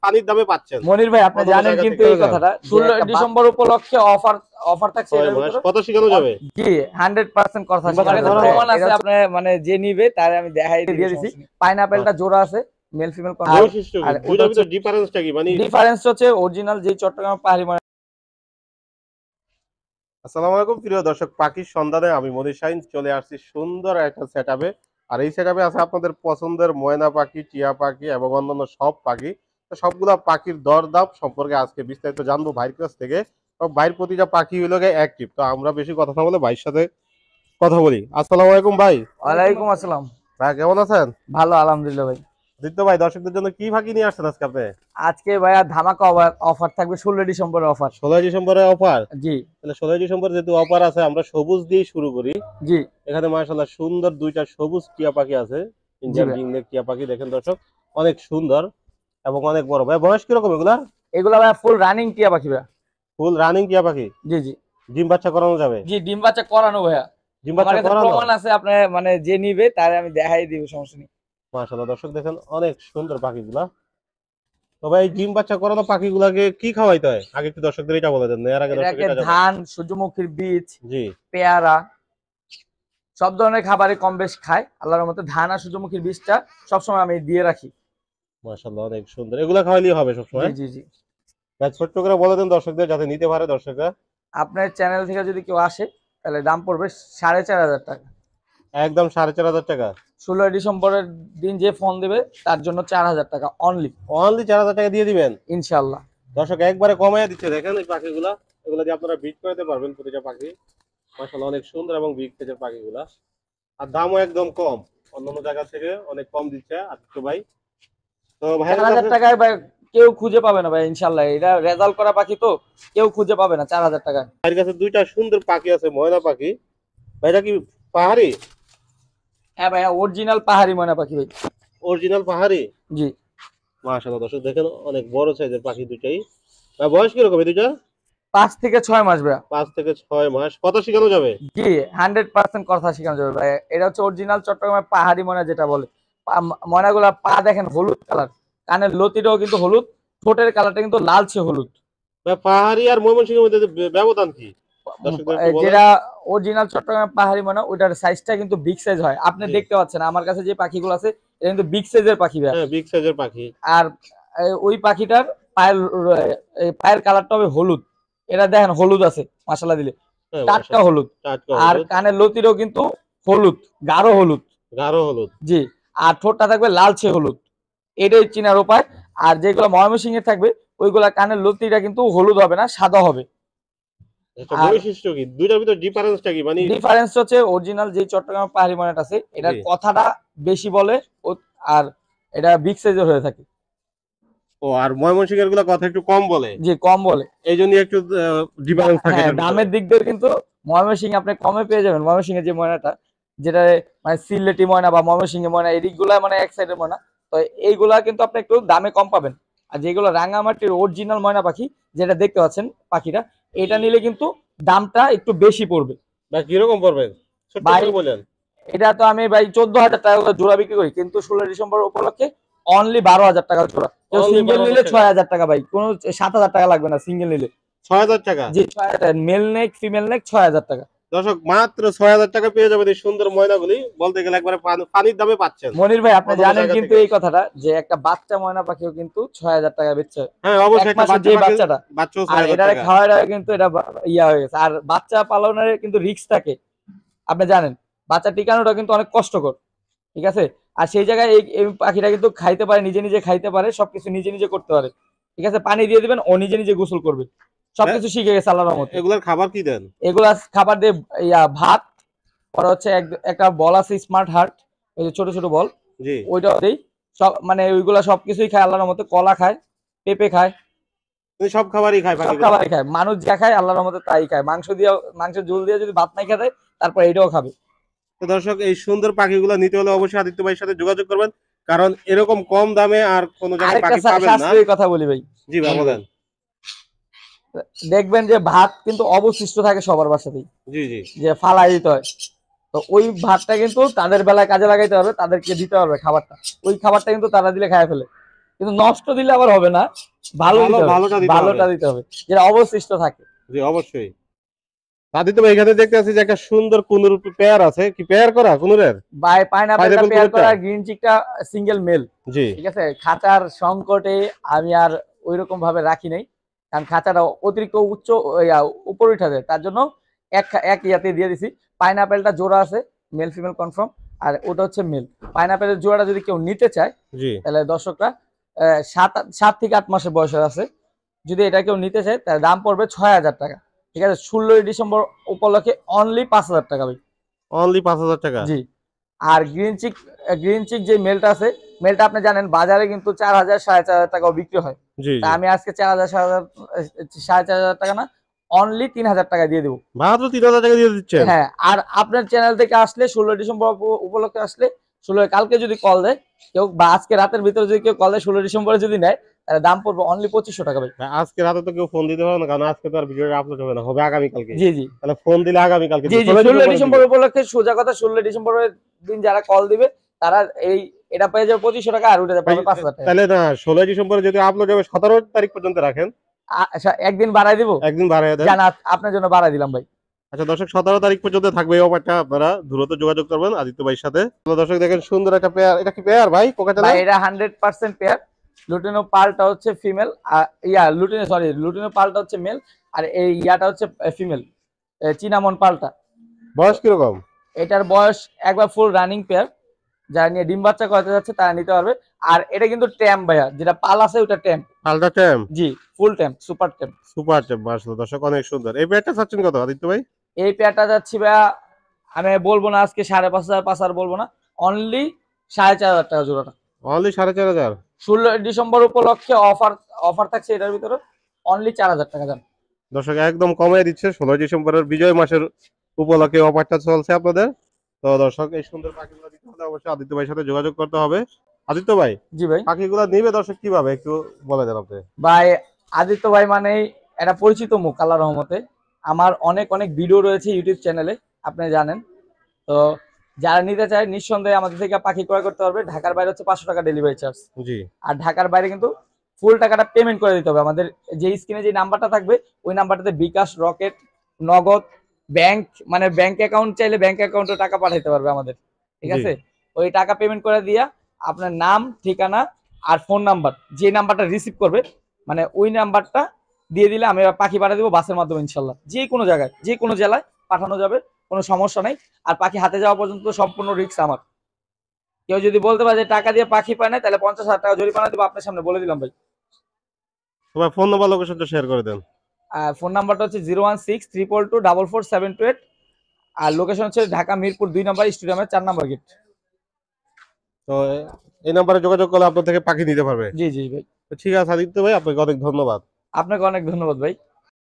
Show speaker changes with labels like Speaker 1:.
Speaker 1: পানির দামে পাচ্ছেন।
Speaker 2: মনির ভাই আপনি জানেন কিন্তু এই কথাটা 16 ডিসেম্বর উপলক্ষে অফার থাকছে এর ভিতরে
Speaker 1: কত শিখানো যাবে?
Speaker 2: জি 100% কথা প্রমাণ আছে, আপনি মানে যে নিবে তারে আমি দেখাই দিয়ে দিছি। পাইনাপেলটা জোড়া আছে মেল ফিমেল কোন
Speaker 1: আর দুইটার ভিতর ডিফারেন্সটা কি? মানে
Speaker 2: ডিফারেন্স হচ্ছে অরিজিনাল যে চট্টগ্রাম পাহাড়ি।
Speaker 1: আসসালামু আলাইকুম প্রিয় দর্শক, পাখির সন্ধানে আমি মনির শাহিন চলে আসছি সুন্দর একটা সেটআপে। আর এই সেটআপে আছে আপনাদের পছন্দের ময়না পাখি, টিয়া পাখি এবং অন্যান্য সব পাখি। তো সবগুলা পাখির দরদাম সম্পর্কে আজকে বিস্তারিত জানবো ভাইয়ের কাছ থেকে। তো ভাইয়ের প্রতিটা পাখি হইল অ্যাক্টিভ, তো আমরা বেশি কথা না বলে ভাইয়ের সাথে কথা বলি। আসসালামু আলাইকুম ভাই।
Speaker 2: ওয়ালাইকুম আসসালাম
Speaker 1: ভাই কেমন আছেন?
Speaker 2: ভালো আলহামদুলিল্লাহ ভাই।
Speaker 1: দিত্য ভাই, দর্শকদের জন্য কি পাখি নিয়ে আসছেন আজকে আপনি?
Speaker 2: আজকে ভাইয়া ধামাকা অফার থাকবে 16 ডিসেম্বরের অফার।
Speaker 1: 16 ডিসেম্বরের অফার?
Speaker 2: জি।
Speaker 1: তাহলে 16 ডিসেম্বর যেহেতু অফার আছে, আমরা সবুজ দিয়ে শুরু করি।
Speaker 2: জি।
Speaker 1: এখানে মাশাআল্লাহ সুন্দর দুইটা সবুজ টিয়া পাখি আছে, ইন্ডিয়ান রিংনেক টিয়া পাখি। দেখেন দর্শক, অনেক সুন্দর এবং অনেক বড়। ভাই বয়স কিরকম এগুলা?
Speaker 2: এগুলা ভাই ফুল রানিং টিয়া পাখি ভাই।
Speaker 1: ফুল রানিং টিয়া পাখি?
Speaker 2: জি জি।
Speaker 1: ডিম বাচ্চা করানো যাবে?
Speaker 2: জি ডিম বাচ্চা করানো ভাইয়া।
Speaker 1: ডিম বাচ্চা করানো
Speaker 2: প্রমাণ আছে, আপনি মানে যে নিবে তারে আমি দেখাই দিব, সমস্যা নেই।
Speaker 1: মাশাআল্লাহ দর্শক দেখেন অনেক সুন্দর পাখিগুলা। তো ভাই ডিম বাচ্চা করানো পাখিগুলাকে কি খাওয়াইতে হয় আগে একটু দর্শকদের এটা বলে দেন। এর আগে দর্শক এটা
Speaker 2: ধান, সূর্যমুখীর বীজ,
Speaker 1: জি
Speaker 2: পেয়ারা, সব ধরনের খাবারই কম বেশ খায় আল্লাহর রহমতে। ধান আর সূর্যমুখীর বীজটা সবসময় আমি দিয়ে রাখি।
Speaker 1: মাশাআল্লাহ অনেক সুন্দর। এগুলা খাওয়াইলেই হবে সবসময়?
Speaker 2: জি জি।
Speaker 1: ভাই ছোট্ট করে বলে দেন দর্শকদের যাতে নিতে পারে দর্শকরা।
Speaker 2: আপনার চ্যানেল থেকে যদি কেউ আসে তাহলে দাম পড়বে 4500 টাকা।
Speaker 1: একদম 4500 টাকা?
Speaker 2: 16 ডিসেম্বরের দিন যে ফোন দেবে তার জন্য 4000 টাকা অনলি।
Speaker 1: 4000 টাকা দিয়ে দিবেন
Speaker 2: ইনশাআল্লাহ।
Speaker 1: দর্শক একবারে কমাইয়া দিচ্ছে। দেখেন এই পাখিগুলা, এগুলা দিয়ে আপনারা বিট করতে পারবেন প্রতিটা পাখি। মাশাআল্লাহ অনেক সুন্দর এবং বিগ সাইজের পাখিগুলা। আর দামও একদম কম, অন্যান্য জায়গা থেকে অনেক কম দিচ্ছে আদিত্য ভাই। তো ভাই
Speaker 2: 4000 টাকায় ভাই কেউ খুঁজে পাবে না ভাই, ইনশাআল্লাহ। এটা রেজাল্ট করা পাখি তো কেউ খুঁজে পাবে না 4000 টাকায়।
Speaker 1: ভাইয়ের কাছে দুইটা সুন্দর পাখি আছে, ময়না পাখি। ভাইটা কি পাহাড়ি?
Speaker 2: হ্যাঁ ভাইয়া, অরিজিনাল পাহাড়ি ময়না পাখি ভাই।
Speaker 1: অরিজিনাল পাহাড়ি?
Speaker 2: জি।
Speaker 1: মাশাআল্লাহ দর্শক দেখেন অনেক বড় সাইজের পাখি দুইটাই। ভাই বয়স কিরকম এই দুইটা?
Speaker 2: 5 থেকে 6 মাস ভাইয়া।
Speaker 1: 5 থেকে 6 মাস। কথা শেখানো যাবে?
Speaker 2: জি 100% কথা শেখানো যাবে ভাই। এটা হচ্ছে অরিজিনাল চট্টগ্রামের পাহাড়ি ময়না যেটা বলে। ময়নাগুলা পা দেখেন হলুদ কালার, কানের লতিটাও কিন্তু হলুদ, ঠোঁটের কালারটা কিন্তু লালচে হলুদ।
Speaker 1: ভাই পাহাড়ি আর ময়মনসিংহের মধ্যে ব্যবধান কি?
Speaker 2: যেটা অরিজিনাল চট্টগ্রামের পাহাড়ি ময়না ওইটার সাইজটা কিন্তু বিগ সাইজ হয়। আপনি দেখতে পাচ্ছেন আমার কাছে যে পাখিগুলো আছে এটা কিন্তু বিগ সাইজের পাখি ভাই।
Speaker 1: হ্যাঁ বিগ সাইজের পাখি।
Speaker 2: আর ওই পাখিটার পায়ের কালারটা হবে হলুদ। এটা দেখেন হলুদ আছে মাশাআল্লাহ দিলে, টাটকা হলুদ। আর কানের লতিরও কিন্তু হলুদ, গাঢ় হলুদ।
Speaker 1: গাঢ় হলুদ? জি।
Speaker 2: আর ঠোঁটটা থাকবে লালচে হলুদ। এটাই চিনার উপায়। আর যেগুলো ময়মনসিংহে থাকবে ওইগুলা কানের লতিটা কিন্তু হলুদ হবে না, সাদা হবে।
Speaker 1: এটা বৈশিষ্ট্য কি? দুইটার ভিতর ডিফারেন্সটা কি? মানে
Speaker 2: ডিফারেন্স হচ্ছে অরিজিনাল যে চট্টগ্রাম পাহাড়ি ময়নাটা আছে এটার কথাটা বেশি বলে, আর এটা বিগ সাইজের হয়ে থাকে।
Speaker 1: ও আর ময়মনসিংহের গুলো কথা একটু কম বলে?
Speaker 2: জি কম বলে,
Speaker 1: এইজন্য একটু ডিফারেন্স থাকে।
Speaker 2: হ্যাঁ দামের দিক দিয়ে কিন্তু ময়মনসিংহে আপনি কমে পেয়ে যাবেন। ময়মনসিংহের যে ময়নাটা যেটা মানে সিলেটি ময়না বা ময়মনসিংহে ময়না এই দিকগুলা মানে এক সাইডের ময়না, তো এইগুলা কিন্তু আপনি একটু দামে কম পাবেন। আর যেগুলো রাঙামাটির অরিজিনাল ময়না পাখি যেটা দেখতে পাচ্ছেন পাখিটা, এটা নিলে কিন্তু দামটা একটু বেশি পড়বে।
Speaker 1: ভাই কিরকম পড়বে ছোট করে বলেন?
Speaker 2: এটা তো আমি ভাই 14000 টাকা জোড়া বিক্রি করি, কিন্তু 16 ডিসেম্বর উপলক্ষে অনলি 12000 টাকা জোড়া। সিঙ্গেল নিলে 6000 টাকা ভাই, কোনো 7000 টাকা লাগবে না সিঙ্গেল নিলে।
Speaker 1: 6000 টাকা?
Speaker 2: জি 6000, মেল নেক ফিমেল নেক 6000 টাকা।
Speaker 1: দর্শক মাত্র 6000 টাকা পেয়ে যাবেন এই সুন্দর ময়নাগুলি। বলতে গেলে একবারে পানির দামে পাচ্ছেন।
Speaker 2: মনির ভাই আপনি জানেন কিন্তু এই কথাটা যে একটা বাচ্চা ময়না পাখিও কিন্তু 6000 টাকা বেচছে।
Speaker 1: হ্যাঁ অবশ্যই, একটা বাচ্চাটা বাচ্চাও 6000 টাকা।
Speaker 2: আর এটা খাওয়াটা কিন্তু এটা ইয়া হয়ে গেছে। আর বাচ্চা পালনের কিন্তু রিস্ক থাকে, আপনি জানেন। বাচ্চা টিকানোটা কিন্তু অনেক কষ্টকর, ঠিক আছে? আর সেই জায়গায় এই পাখিটা কিন্তু খাইতে পারে, নিজে নিজে খাইতে পারে, সবকিছু নিজে নিজে করতে পারে, ঠিক আছে? পানি দিয়ে দিবেন ও নিজে নিজে গোসল করবে, সবকিছু শিখে গেছে আল্লাহর রহমতে।
Speaker 1: এগুলার খাবার কি দেন?
Speaker 2: এগুলা খাবার দিয়ে ভাত, আর হচ্ছে একটা বল আছে স্মার্ট হার্ট, ওই যে ছোট ছোট বল,
Speaker 1: জি
Speaker 2: ওইটাও দেই। সব মানে ওইগুলা সবকিছুই খায় আল্লাহর রহমতে। কলা খায়, পেঁপে খায়,
Speaker 1: সব খাবারই খায় পাখি?
Speaker 2: সব খাবারই খায়। মানুষ যা খায় আল্লাহর রহমতে তাই খায়। মাংসের ঝোল দিয়ে যদি ভাত নাই খেতে তারপর এটাও খাবে।
Speaker 1: তো দর্শক এই সুন্দর পাখিগুলো নিতে হলে অবশ্যই আদিত্য ভাইয়ের সাথে যোগাযোগ করবেন, কারণ এরকম কম দামে আর কোনো জায়গায় পাখি পাবেন না।
Speaker 2: শাস্ত্রীয় কথা বলি ভাই।
Speaker 1: জি ভাই বলেন।
Speaker 2: দেখবেন যে ভাত কিন্তু অবশিষ্ট থাকে সবার বাসাতেই,
Speaker 1: জি জি,
Speaker 2: যে ফালাই দিতে হয়। তো ওই ভাতটা কিন্তু তাদের বেলায় কাজে লাগাইতে হবে, তাদেরকে দিতে হবে খাবারটা। ওই খাবারটা কিন্তু তারা দিলে খায় ফেলে, কিন্তু নষ্ট দিলে আবার হবে না, ভালো দিতে হবে,
Speaker 1: ভালোটা দিতে হবে।
Speaker 2: ভালোটা দিতে হবে যেটা অবশিষ্ট থাকে।
Speaker 1: জি অবশ্যই। আদিত্য ভাই এখানে দেখতে আছি যে একটা সুন্দর কুনুর পেয়ার আছে, কি পেয়ার করা কুনুরের?
Speaker 2: বাই পাইনাপেলটা
Speaker 1: Pineapple
Speaker 2: পেয়ার করা,
Speaker 1: কুনুরটা?
Speaker 2: গ্রিন চিকটা সিঙ্গেল মেল।
Speaker 1: জি
Speaker 2: ঠিক আছে, খাঁচার সংকটে আমি আর ওইরকম ভাবে রাখি নাই, কারণ খাঁচাটা অতিরিক্ত উচ্চ উপরে উঠা যায়, তার জন্য এক ইয়াতে দিয়ে দিছি। পাইনাপেলটা জোড়া আছে, মেল ফিমেল কনফার্ম, আর ওটা হচ্ছে মেল। পাইনাপেলের জোড়াটা যদি কেউ নিতে চায়
Speaker 1: জি
Speaker 2: তাহলে দর্শকরা 7 থেকে 8 মাসের বয়সের আছে, যদি এটা কেউ নিতে চায় তাহলে দাম পড়বে 6,000 টাকা। ঠিক আছে, 16ই ডিসেম্বর উপলক্ষে অনলি 5,000 টাকা ভাই।
Speaker 1: অনলি 5,000 টাকা।
Speaker 2: জি। আর গ্রিন চিক যে মেলটা আছে, মেলটা আপনি জানেন বাজারে কিন্তু 4,000 4,500 টাকাও বিক্রি হয়।
Speaker 1: জি
Speaker 2: তা
Speaker 1: জি
Speaker 2: আমি আজকে 4,000 4,500 টাকা না, অনলি 3,000 টাকা দিয়ে দেবো।
Speaker 1: মাত্র 3,000 টাকা দিয়ে দিচ্ছেন?
Speaker 2: হ্যাঁ, আর আপনার চ্যানেল থেকে আসলে 16 ডিসেম্বর উপলক্ষে আসলে 16 কালকে যদি কল দেয় কেউ, বা আজকে রাতের ভিতরে যদি কেউ কল দেয় 16 ডিসেম্বরে যদি নেয়, তাহলে দাম পড়বে অনলি 2,500 টাকা ভাই।
Speaker 1: ভাই, আজকে রাতে তো কেউ ফোন দিতে পারবে না, কারণ আজকে তো আর ভিডিওটা আপলোড হবে না, হবে আগামী কালকে।
Speaker 2: জি জি
Speaker 1: তাহলে ফোন দিলে আগামী কালকে
Speaker 2: জি জি 16 ডিসেম্বর উপলক্ষে সোজা কথা, 16 ডিসেম্বরের দিন যারা কল দিবে তারা এটা পেয়ে যাবে 2,500 টাকা, আর ওটা পাবে 5,000 টাকা।
Speaker 1: তাহলে না 16 ডিসেম্বরে যদি আপলোড হবে 17 তারিখ পর্যন্ত রাখেন।
Speaker 2: আচ্ছা, একদিন বাড়াই দিব,
Speaker 1: একদিন বাড়ায় দেন।
Speaker 2: জান আপনার জন্য বাড়াই দিলাম ভাই।
Speaker 1: আচ্ছা দর্শক, 17 তারিখ পর্যন্ত থাকবে এই অফারটা, আপনারা দ্রুত যোগাযোগ করবেন আদিত্য ভাইয়ের সাথে। তো দর্শক দেখেন সুন্দর একটা পেয়ার, এটা কি পেয়ার ভাই কোকাটেল?
Speaker 2: ভাই এটা 100% পেয়ার। লুটিনো পালটা হচ্ছে ফিমেল, আর লুটিনো পালটা হচ্ছে মেল, আর এই ইয়াটা হচ্ছে ফিমেল, চিনামন পালটা।
Speaker 1: বয়স কিরকম?
Speaker 2: এটার বয়স একবার ফুল রানিং পেয়ার, যারা নিয়ে ডিম বাচ্চা করতে যাচ্ছে তারা নিতে পারবে। আর এটা কিন্তু ট্যাম ভাইয়া, যেটা পাল আছে ওটা ট্যাম।
Speaker 1: আলট্রা ট্যাম?
Speaker 2: জি, ফুল ট্যাম, সুপার ট্যাম।
Speaker 1: সুপার ট্যাম, মাশাআল্লাহ দর্শক অনেক সুন্দর। এই পেয়ারটা চাচ্ছেন কত আদিত্য ভাই?
Speaker 2: এই পেয়ারটা যাচ্ছি ভাইয়া, আমি বলবো না আজকে 5,500 5,000 বলবো না, অনলি 4,500 টাকা জোড়াটা।
Speaker 1: অনলি 4,500?
Speaker 2: 16 ডিসেম্বর উপলক্ষে অফার থাকছে এটার ভিতরে, অনলি 4,000 টাকা দাম।
Speaker 1: দর্শক একদম কমিয়ে দিচ্ছে, 16 ডিসেম্বরের বিজয় মাসের উপলক্ষে অফারটা চলছে আপনাদের। তো দর্শক এই সুন্দর পাখিগুলো দিতে হলে অবশ্যই আদিত্য ভাইয়ের সাথে যোগাযোগ করতে হবে। আদিত্য ভাই
Speaker 2: জি ভাই।
Speaker 1: পাখিগুলো নিবে দর্শক কিভাবে একটু বলে দেন আপনি।
Speaker 2: ভাই আদিত্য ভাই মানে এটা পরিচিত মুখ আল্লাহর রহমতে, আমার অনেক অনেক ভিডিও রয়েছে ইউটিউব চ্যানেলে, আপনি জানেন। তো যারা নিতে চায় নিঃসন্দেহে আমাদের থেকে পাখি ক্রয় করতে পারবে। ঢাকার বাইরে হচ্ছে 500 টাকা ডেলিভারি চার্জ।
Speaker 1: জি
Speaker 2: আর ঢাকার বাইরে কিন্তু ফুল টাকাটা পেমেন্ট করে দিতে হবে। আমাদের যে স্ক্রিনে যে নাম্বারটা থাকবে ওই নাম্বারটাতে বিকাশ, রকেট, নগদ, ব্যাংক, মানে ব্যাংক অ্যাকাউন্ট চাইলে ব্যাংক অ্যাকাউন্টে টাকা পাঠাইতে পারবে আমাদের। ঠিক
Speaker 1: জি
Speaker 2: আছে, ওই টাকা পেমেন্ট করে দিয়া আপনার নাম, ঠিকানা আর ফোন নাম্বার, যে নাম্বারটা রিসিভ করবে মানে ওই নাম্বারটা দিয়ে দিলে আমি পাখি পাঠিয়ে দেবো বাসের মাধ্যমে, ইনশাল্লাহ যে কোনো জায়গায় যে কোনো জেলায় পাঠানো যাবে, কোনো সমস্যা নাই। আর পাখি হাতে যাওয়া পর্যন্ত সম্পূর্ণ রিস্ক আমার। কেউ যদি বলতে পারে যে টাকা দিয়ে পাখি পায় না, তাহলে 50,000 টাকা জরিমানা দেবো, আপনার সামনে বলে দিলাম ভাই।
Speaker 1: তোমার ফোন নাম্বার লোকেশনটা শেয়ার করে দেন।
Speaker 2: ফোন নাম্বারটা হচ্ছে 016 222 44478। আর লোকেশন হচ্ছে ঢাকা মিরপুর 2 নম্বর স্টেডিয়ামের 4 নম্বর গেট।
Speaker 1: তো এই নাম্বারে যোগাযোগ করলে আপনার থেকে পাখি নিতে পারবে।
Speaker 2: জি জি ভাই,
Speaker 1: তো ঠিক আছে আদিত্য ভাই, আপনাকে অনেক ধন্যবাদ।
Speaker 2: আপনাকে অনেক ধন্যবাদ ভাই।